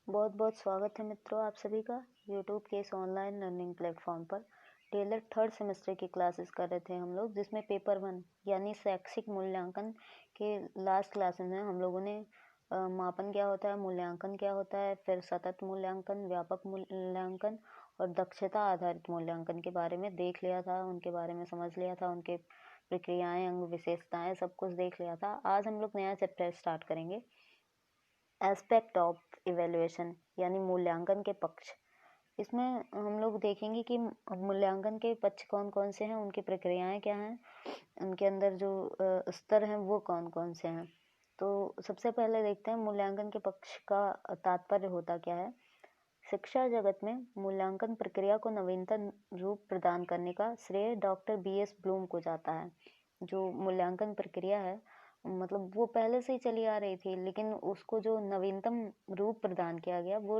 बहुत बहुत स्वागत है मित्रों आप सभी का यूट्यूब के इस ऑनलाइन लर्निंग प्लेटफॉर्म पर। टेलर थर्ड सेमेस्टर की क्लासेस कर रहे थे हम लोग, जिसमें पेपर 1 यानी शैक्षिक मूल्यांकन के लास्ट क्लासेस में हम लोगों ने मापन क्या होता है, मूल्यांकन क्या होता है, फिर सतत मूल्यांकन, व्यापक मूल्यांकन और दक्षता आधारित मूल्यांकन के बारे में देख लिया था, उनके बारे में समझ लिया था, उनके प्रक्रियाएं, अंग, विशेषताएं सब कुछ देख लिया था। आज हम लोग नया चैप्टर स्टार्ट करेंगे, एस्पेक्ट ऑफ इवेल्युएशन यानी मूल्यांकन के पक्ष। इसमें हम लोग देखेंगे कि मूल्यांकन के पक्ष कौन कौन से हैं, उनकी प्रक्रियाएं क्या हैं, उनके अंदर जो स्तर हैं वो कौन कौन से हैं। तो सबसे पहले देखते हैं मूल्यांकन के पक्ष का तात्पर्य होता क्या है। शिक्षा जगत में मूल्यांकन प्रक्रिया को नवीनतम रूप प्रदान करने का श्रेय डॉक्टर BS ब्लूम को जाता है। जो मूल्यांकन प्रक्रिया है, मतलब वो पहले से ही चली आ रही थी, लेकिन उसको जो नवीनतम रूप प्रदान किया गया वो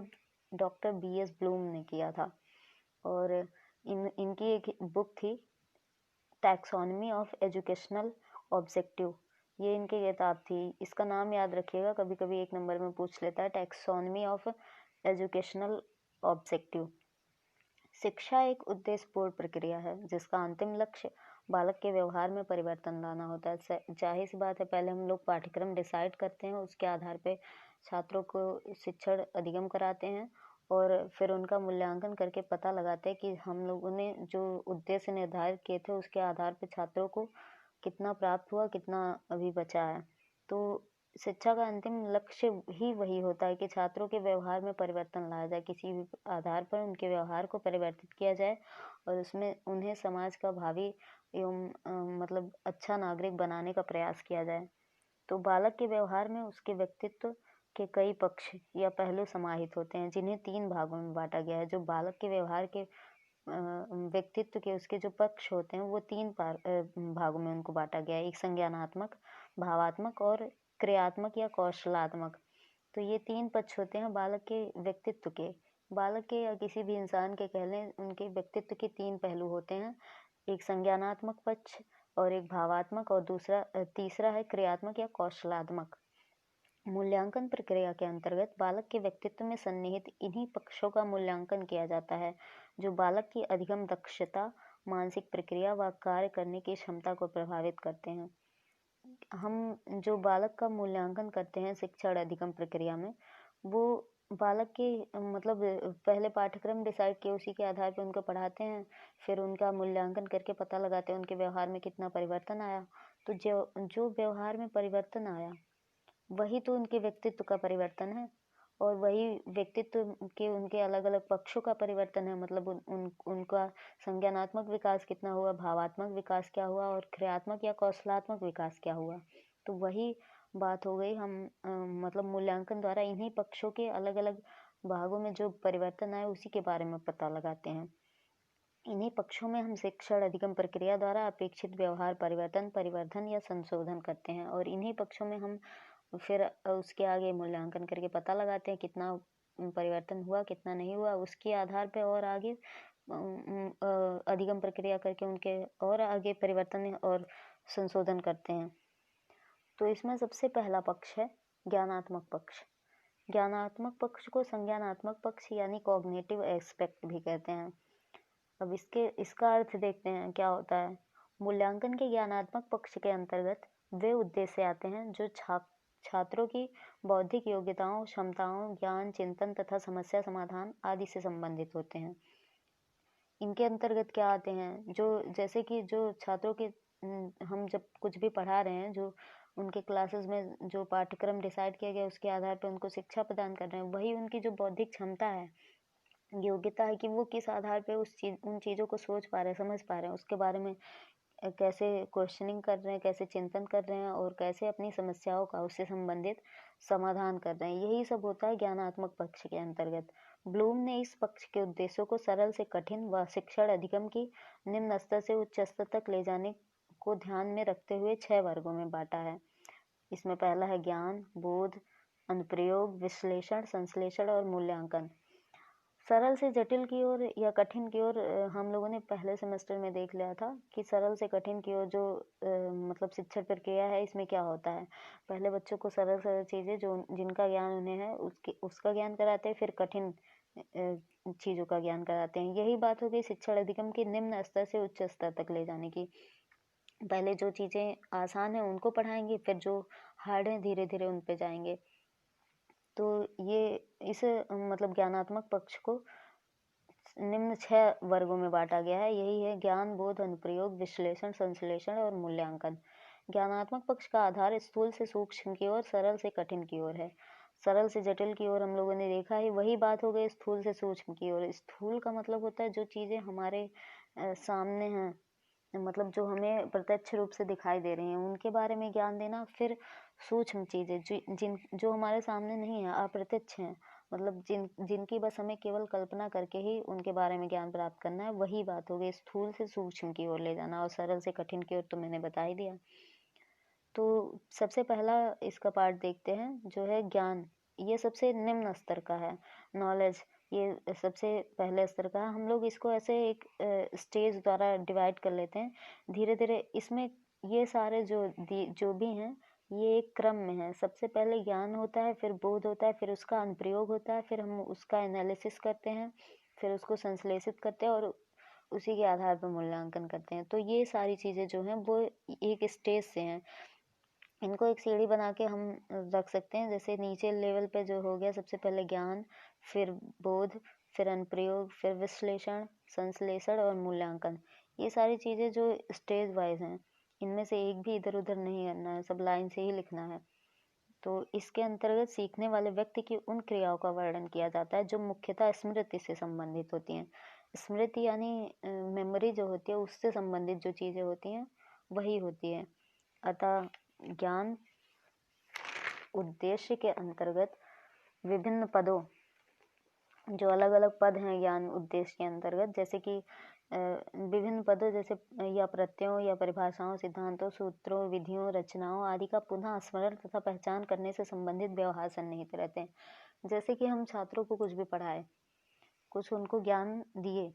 डॉक्टर BS ब्लूम ने किया था। और इनकी एक बुक थी, टैक्सोनॉमी ऑफ एजुकेशनल ऑब्जेक्टिव। ये इनकी किताब थी। इसका नाम याद रखिएगा, कभी कभी एक नंबर में पूछ लेता है, टैक्सोनॉमी ऑफ एजुकेशनल ऑब्जेक्टिव। शिक्षा एक उद्देश्यपूर्ण प्रक्रिया है जिसका अंतिम लक्ष्य बालक के व्यवहार में परिवर्तन लाना होता है। जाहिर सी बात है, पहले हम लोग पाठ्यक्रम डिसाइड करते हैं, उसके आधार पे छात्रों को शिक्षण अधिगम कराते हैं और फिर उनका मूल्यांकन करके पता लगाते हैं कि हम लोगों ने जो उद्देश्य निर्धारित किए थे उसके आधार पर छात्रों को कितना प्राप्त हुआ, कितना अभी बचा है। तो शिक्षा का अंतिम लक्ष्य ही वही होता है कि छात्रों के व्यवहार में परिवर्तन लाया जाए, किसी भी आधार पर उनके व्यवहार को परिवर्तित किया जाए और उसमें उन्हें समाज का भावी एवं मतलब अच्छा नागरिक बनाने का प्रयास किया जाए। तो बालक के व्यवहार में उसके व्यक्तित्व के कई पक्ष या पहलू समाहित होते हैं, जिन्हें 3 भागों में बांटा गया है। जो बालक के व्यवहार के व्यक्तित्व के उसके जो पक्ष होते हैं वो 3 भागों में उनको बांटा गया है। एक संज्ञानात्मक, भावात्मक और क्रियात्मक या कौशलात्मक। तो ये 3 पक्ष होते हैं बालक के व्यक्तित्व के। बालक के या किसी भी इंसान के कह लें, उनके व्यक्तित्व के 3 पहलू होते हैं। एक संज्ञानात्मक पक्ष और एक भावात्मक और तीसरा है क्रियात्मक या कौशलात्मक। मूल्यांकन प्रक्रिया के अंतर्गत बालक के व्यक्तित्व में सन्निहित इन्हीं पक्षों का मूल्यांकन किया जाता है जो बालक की अधिगम दक्षता, मानसिक प्रक्रिया व कार्य करने की क्षमता को प्रभावित करते हैं। हम जो बालक का मूल्यांकन करते हैं शिक्षण अधिगम प्रक्रिया में, वो बालक के मतलब पहले पाठ्यक्रम डिसाइड किए, उसी के आधार पर उनको पढ़ाते हैं, फिर उनका मूल्यांकन करके पता लगाते हैं उनके व्यवहार में कितना परिवर्तन आया। तो जो व्यवहार में परिवर्तन आया वही तो उनके व्यक्तित्व का परिवर्तन है और वही व्यक्तित्व के उनके अलग अलग पक्षों का परिवर्तन है। मतलब उनका संज्ञानात्मक विकास कितना हुआ, भावात्मक विकास क्या हुआ और क्रियात्मक या कौशलात्मक विकास क्या हुआ। तो वही बात हो गई। हम मतलब मूल्यांकन द्वारा इन्हीं पक्षों के अलग अलग भागों में जो परिवर्तन आए उसी के बारे में पता लगाते हैं। इन्हीं पक्षों में हम शिक्षण अधिगम प्रक्रिया द्वारा अपेक्षित व्यवहार परिवर्तन, परिवर्धन या संशोधन करते हैं और इन्हीं पक्षों में हम फिर उसके आगे मूल्यांकन करके पता लगाते हैं कितना परिवर्तन हुआ, कितना नहीं हुआ। उसके आधार पे और आगे अधिगम प्रक्रिया करके उनके और आगे परिवर्तन और संशोधन करते हैं। तो इसमें सबसे पहला पक्ष है ज्ञानात्मक पक्ष। ज्ञानात्मक पक्ष को संज्ञानात्मक पक्ष यानी कॉग्निटिव एस्पेक्ट भी कहते हैं। अब इसका अर्थ देखते हैं क्या होता है। मूल्यांकन के ज्ञानात्मक पक्ष के अंतर्गत वे उद्देश्य आते हैं जो छात्रों की बौद्धिक योग्यताओं, क्षमताओं, ज्ञान, चिंतन तथा समस्या समाधान आदि से संबंधित होते हैं। इनके अंतर्गत क्या आते हैं, जो जैसे कि जो छात्रों के हम जब कुछ भी पढ़ा रहे हैं, जो उनके क्लासेस में जो पाठ्यक्रम डिसाइड किया गया उसके आधार पर उनको शिक्षा प्रदान कर रहे हैं, वही उनकी जो बौद्धिक क्षमता है, योग्यता है कि वो किस आधार पे उन चीज़ों को सोच पा रहे हैं, समझ पा रहे हैं, उसके बारे में कैसे क्वेश्चनिंग कर रहे हैं, कैसे चिंतन कर रहे हैं और कैसे अपनी समस्याओं का उससे संबंधित समाधान कर रहे हैं। यही सब होता है ज्ञानात्मक पक्ष के अंतर्गत। ब्लूम ने इस पक्ष के उद्देश्यों को सरल से कठिन व शिक्षण अधिगम की निम्न स्तर से उच्च स्तर तक ले जाने को ध्यान में रखते हुए 6 वर्गों में बांटा है। इसमें पहला है ज्ञान, बोध, अनुप्रयोग, विश्लेषण, संश्लेषण और मूल्यांकन। सरल से जटिल की ओर या कठिन की ओर हम लोगों ने पहले सेमेस्टर में देख लिया था कि सरल से कठिन की ओर जो मतलब शिक्षण प्रक्रिया है, इसमें क्या होता है। पहले बच्चों को सरल सरल चीज़ें जो जिनका ज्ञान उन्हें है उसका ज्ञान कराते हैं, फिर कठिन चीज़ों का ज्ञान कराते हैं। यही बात हो गई शिक्षण अधिगम की निम्न स्तर से उच्च स्तर तक ले जाने की। पहले जो चीज़ें आसान है उनको पढ़ाएंगे, फिर जो हार्ड है धीरे धीरे उन पे जाएंगे। तो ये इस मतलब ज्ञानात्मक पक्ष को निम्न 6 वर्गों में बांटा गया है। यही है ज्ञान, बोध, अनुप्रयोग, विश्लेषण, संश्लेषण और मूल्यांकन। ज्ञानात्मक पक्ष का आधार स्थूल से सूक्ष्म की ओर, सरल से कठिन की ओर है। सरल से जटिल की ओर हम लोगों ने देखा है, वही बात हो गई स्थूल से सूक्ष्म की ओर। स्थूल का मतलब होता है जो चीज़ें हमारे सामने हैं, मतलब जो हमें प्रत्यक्ष रूप से दिखाई दे रही हैं, उनके बारे में ज्ञान देना। फिर सूक्ष्म चीज़ें जो हमारे सामने नहीं है, अप्रत्यक्ष हैं, मतलब जिनकी बस हमें केवल कल्पना करके ही उनके बारे में ज्ञान प्राप्त करना है, वही बात हो गई स्थूल से सूक्ष्म की ओर ले जाना। और सरल से कठिन की ओर तो मैंने बता ही दिया। तो सबसे पहला इसका पार्ट देखते हैं जो है ज्ञान। ये सबसे निम्न स्तर का है। नॉलेज ये सबसे पहले स्तर का है। हम लोग इसको ऐसे एक स्टेज द्वारा डिवाइड कर लेते हैं धीरे धीरे। इसमें ये सारे जो भी हैं, ये एक क्रम में है। सबसे पहले ज्ञान होता है, फिर बोध होता है, फिर उसका अनुप्रयोग होता है, फिर हम उसका एनालिसिस करते हैं, फिर उसको संश्लेषित करते हैं और उसी के आधार पर मूल्यांकन करते हैं। तो ये सारी चीज़ें जो हैं वो एक स्टेज से हैं। इनको एक सीढ़ी बना के हम रख सकते हैं। जैसे नीचे लेवल पे जो हो गया, सबसे पहले ज्ञान, फिर बोध, फिर अनुप्रयोग, फिर विश्लेषण, संश्लेषण और मूल्यांकन। ये सारी चीज़ें जो स्टेज वाइज हैं, इनमें से एक भी इधर उधर नहीं करना है, सब लाइन से ही लिखना है। तो इसके अंतर्गत सीखने वाले व्यक्ति की उन क्रियाओं का वर्णन किया जाता है जो मुख्यतः स्मृति से संबंधित होती हैं। स्मृति यानी मेमोरी जो होती है, उससे संबंधित जो चीज़ें होती हैं वही होती है। अतः ज्ञान उद्देश्य के अंतर्गत विभिन्न पदों, जो अलग अलग पद हैं ज्ञान उद्देश्य के अंतर्गत, जैसे कि विभिन्न पदों जैसे या प्रत्ययों या परिभाषाओं, सिद्धांतों, सूत्रों, विधियों, रचनाओं आदि का पुनः स्मरण तथा पहचान करने से संबंधित व्यवहार सन्निहित रहते हैं। जैसे कि हम छात्रों को कुछ भी पढ़ाए, कुछ उनको ज्ञान दिए,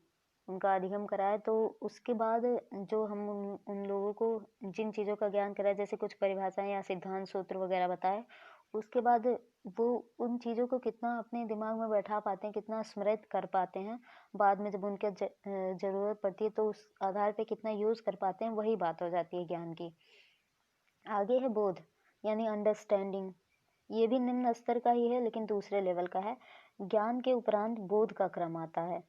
उनका अधिगम कराए, तो उसके बाद जो हम उन लोगों को जिन चीज़ों का ज्ञान कराए, जैसे कुछ परिभाषाएं या सिद्धांत सूत्र वगैरह बताए, उसके बाद वो उन चीज़ों को कितना अपने दिमाग में बैठा पाते हैं, कितना स्मृत कर पाते हैं, बाद में जब उनके ज़रूरत पड़ती है तो उस आधार पे कितना यूज़ कर पाते हैं, वही बात हो जाती है ज्ञान की। आगे है बोध यानी अंडरस्टैंडिंग। ये भी निम्न स्तर का ही है लेकिन दूसरे लेवल का है। ज्ञान के उपरांत बोध का क्रम आता है।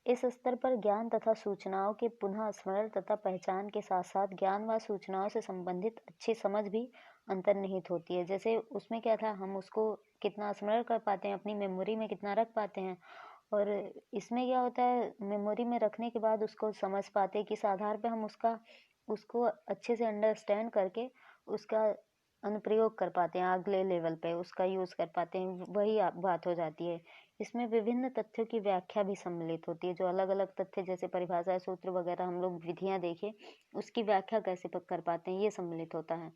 इस स्तर पर ज्ञान तथा सूचनाओं के पुनः स्मरण तथा पहचान के साथ साथ ज्ञान व सूचनाओं से संबंधित अच्छी समझ भी अंतर्निहित होती है। जैसे उसमें क्या था, हम उसको कितना स्मरण कर पाते हैं, अपनी मेमोरी में कितना रख पाते हैं, और इसमें क्या होता है, मेमोरी में रखने के बाद उसको समझ पाते हैं, किस आधार पे हम उसको अच्छे से अंडरस्टैंड करके उसका अनुप्रयोग कर पाते हैं, अगले लेवल पे उसका यूज़ कर पाते हैं, वही बात हो जाती है। इसमें विभिन्न तथ्यों की व्याख्या भी सम्मिलित होती है। जो अलग अलग तथ्य जैसे परिभाषा, सूत्र वगैरह हम लोग विधियां देखें, उसकी व्याख्या कैसे कर पाते हैं, ये सम्मिलित होता है।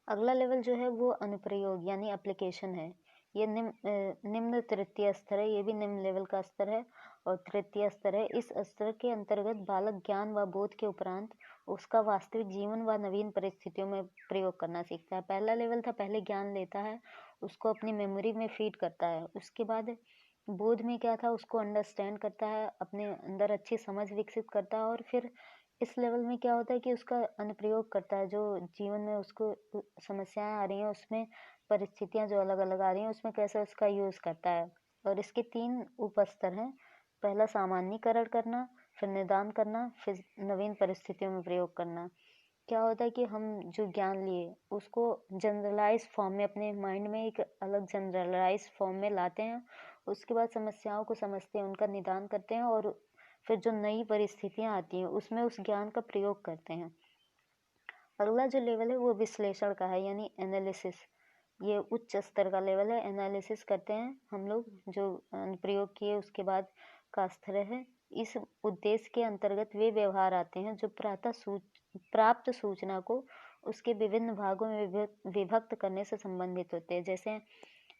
अगला लेवल जो है वो अनुप्रयोग यानी एप्लीकेशन है। ये निम्न तृतीय स्तर है, ये भी निम्न लेवल का स्तर है और तृतीय स्तर है। इस स्तर के अंतर्गत बालक ज्ञान व बोध के उपरांत उसका वास्तविक जीवन व नवीन परिस्थितियों में प्रयोग करना सीखता है। पहला लेवल था, पहले ज्ञान लेता है, उसको अपनी मेमोरी में फीड करता है। उसके बाद बोध में क्या था, उसको अंडरस्टैंड करता है, अपने अंदर अच्छी समझ विकसित करता है, और फिर इस लेवल में क्या होता है कि उसका अनुप्रयोग करता है। जो जीवन में उसको समस्याएं आ रही हैं, उसमें परिस्थितियां जो अलग अलग आ रही हैं, उसमें कैसे उसका यूज करता है। और इसके 3 उपस्तर हैं। पहला सामान्यीकरण करना, फिर निदान करना, फिर नवीन परिस्थितियों में प्रयोग करना। क्या होता है कि हम जो ज्ञान लिए उसको जनरलाइज फॉर्म में अपने माइंड में एक अलग जनरलाइज फॉर्म में लाते हैं। उसके बाद समस्याओं को समझते हैं, उनका निदान करते हैं, और फिर जो नई परिस्थितियां आती हैं उसमें उस ज्ञान का प्रयोग करते हैं। अगला जो लेवल है वो विश्लेषण का है यानी एनालिसिस। ये उच्च स्तर का लेवल है। एनालिसिस करते हैं हम लोग, जो प्रयोग किए उसके बाद का स्तर है। इस उद्देश्य के अंतर्गत वे व्यवहार आते हैं जो प्राप्त सूचना को उसके विभिन्न भागों में विभक्त करने से संबंधित होते हैं। जैसे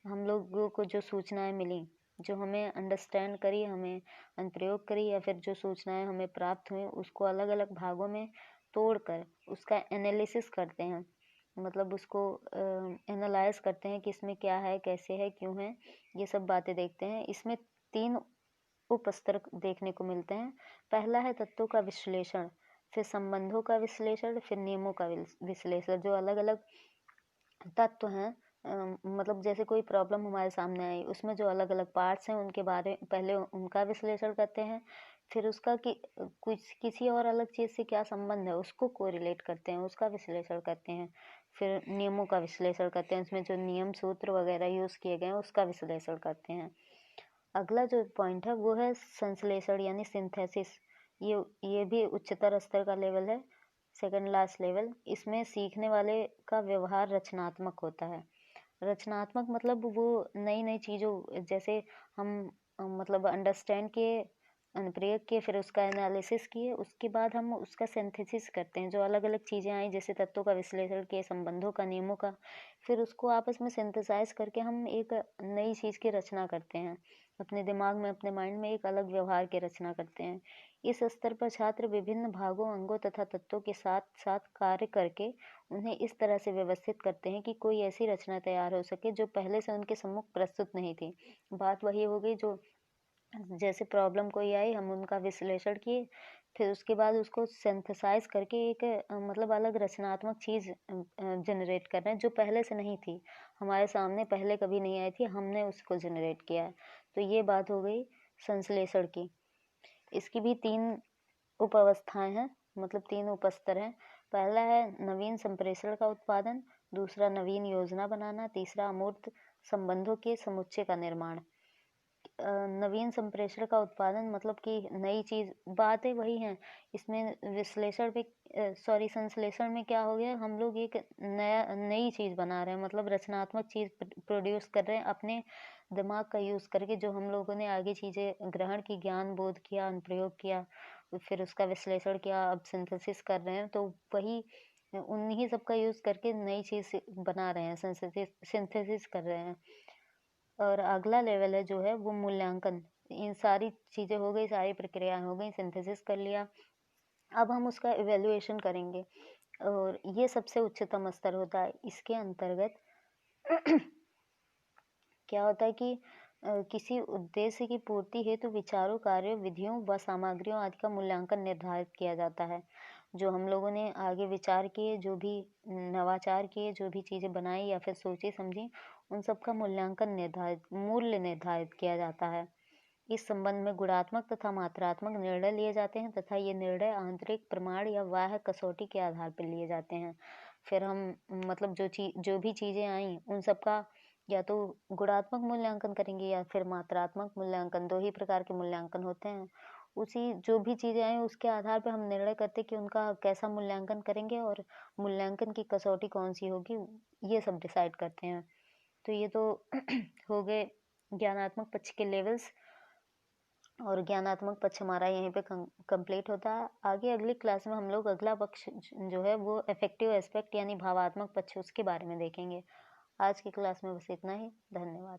हम लोगों को जो सूचनाएं मिली, जो हमें अंडरस्टैंड करी, हमें अनुप्रयोग करी या फिर जो सूचनाएं हमें प्राप्त हुई उसको अलग अलग भागों में तोड़कर उसका एनालिसिस करते हैं। मतलब उसको एनालाइज करते हैं कि इसमें क्या है, कैसे है, क्यों है, ये सब बातें देखते हैं। इसमें 3 उपस्तर देखने को मिलते हैं। पहला है तत्वों का विश्लेषण, फिर संबंधों का विश्लेषण, फिर नियमों का विश्लेषण। जो अलग अलग तत्व हैं, मतलब जैसे कोई प्रॉब्लम हमारे सामने आई, उसमें जो अलग अलग पार्ट्स हैं उनके बारे पहले उनका विश्लेषण करते हैं, फिर उसका कि कुछ किसी और अलग चीज़ से क्या संबंध है उसको कोरिलेट करते हैं, उसका विश्लेषण करते हैं। फिर नियमों का विश्लेषण करते हैं, उसमें जो नियम सूत्र वगैरह यूज़ किए गए हैं उसका विश्लेषण करते हैं। अगला जो पॉइंट है वो है संश्लेषण यानी सिंथेसिस। ये भी उच्चतर स्तर का लेवल है, सेकंड लास्ट लेवल। इसमें सीखने वाले का व्यवहार रचनात्मक होता है। रचनात्मक मतलब वो नई नई चीज़ों, जैसे हम मतलब अंडरस्टैंड किए, अनुप्रयोग किए, फिर उसका एनालिसिस किए, उसके बाद हम उसका सिंथेसिस करते हैं। जो अलग अलग चीज़ें आई, जैसे तत्वों का विश्लेषण किए, संबंधों का, नियमों का, फिर उसको आपस में सिंथेसाइज करके हम एक नई चीज़ की रचना करते हैं। अपने दिमाग में, अपने माइंड में एक अलग व्यवहार की रचना करते हैं। इस स्तर पर छात्र विभिन्न भागों, अंगों तथा तत्वों के साथ साथ कार्य करके उन्हें इस तरह से व्यवस्थित करते हैं कि कोई ऐसी रचना तैयार हो सके जो पहले से उनके सम्मुख प्रस्तुत नहीं थी। बात वही हो गई, जो जैसे प्रॉब्लम कोई आई, हम उनका विश्लेषण किए, फिर उसके बाद उसको सिंथेसाइज करके एक मतलब अलग रचनात्मक चीज़ जनरेट कर रहे हैं जो पहले से नहीं थी, हमारे सामने पहले कभी नहीं आई थी, हमने उसको जनरेट किया है। तो ये बात हो गई संश्लेषण की। इसकी भी 3 उप अवस्थाएं हैं, मतलब 3 उपस्तर हैं। पहला है नवीन संप्रेषण का उत्पादन, दूसरा नवीन योजना बनाना, तीसरा अमूर्त संबंधों के समुच्चय का निर्माण। नवीन संप्रेषण का उत्पादन मतलब कि नई चीज़, बातें वही हैं। इसमें विश्लेषण में संश्लेषण में क्या हो गया, हम लोग एक नई चीज़ बना रहे हैं, मतलब रचनात्मक चीज़ प्रोड्यूस कर रहे हैं अपने दिमाग का यूज़ करके। जो हम लोगों ने आगे चीज़ें ग्रहण की, ज्ञान बोध किया, अनुप्रयोग किया, फिर उसका विश्लेषण किया, अब सिंथेसिस कर रहे हैं, तो वही उन्हीं सब का यूज़ करके नई चीज़ बना रहे हैं, सिंथेसिस कर रहे हैं। और अगला लेवल है जो है वो मूल्यांकन। इन सारी चीज़ें हो गई, सारी प्रक्रियाएं हो गई, सिंथेसिस कर लिया, अब हम उसका इवैल्यूएशन करेंगे, और ये सबसे उच्चतम स्तर होता है। इसके अंतर्गत क्या होता है कि किसी उद्देश्य की पूर्ति हेतु विचारों, कार्यों, विधियों व सामग्रियों आदि का मूल्यांकन निर्धारित किया जाता है। जो हम लोगों ने आगे विचार किए, जो भी नवाचार किए, जो भी चीज़ें बनाई या फिर सोची समझी, उन सब का मूल्य निर्धारित किया जाता है। इस संबंध में गुणात्मक तथा मात्रात्मक निर्णय लिए जाते हैं तथा ये निर्णय आंतरिक प्रमाण या बाह्य कसौटी के आधार पर लिए जाते हैं। फिर हम मतलब जो भी चीज़ें आई उन सब का या तो गुणात्मक मूल्यांकन करेंगे या फिर मात्रात्मक मूल्यांकन, 2 ही प्रकार के मूल्यांकन होते हैं। उसी जो भी चीज़ें आई उसके आधार पे हम निर्णय करते हैं कि उनका कैसा मूल्यांकन करेंगे और मूल्यांकन की कसौटी कौन-सी होगी, ये सब डिसाइड करते हैं। तो ये तो हो गए ज्ञानात्मक पक्ष के लेवल्स, और ज्ञानात्मक पक्ष हमारा यहीं पे कंप्लीट होता है। आगे अगली क्लास में हम लोग अगला पक्ष जो है वो अफेक्टिव एस्पेक्ट यानी भावात्मक पक्ष, उसके बारे में देखेंगे। आज की क्लास में बस इतना ही। धन्यवाद।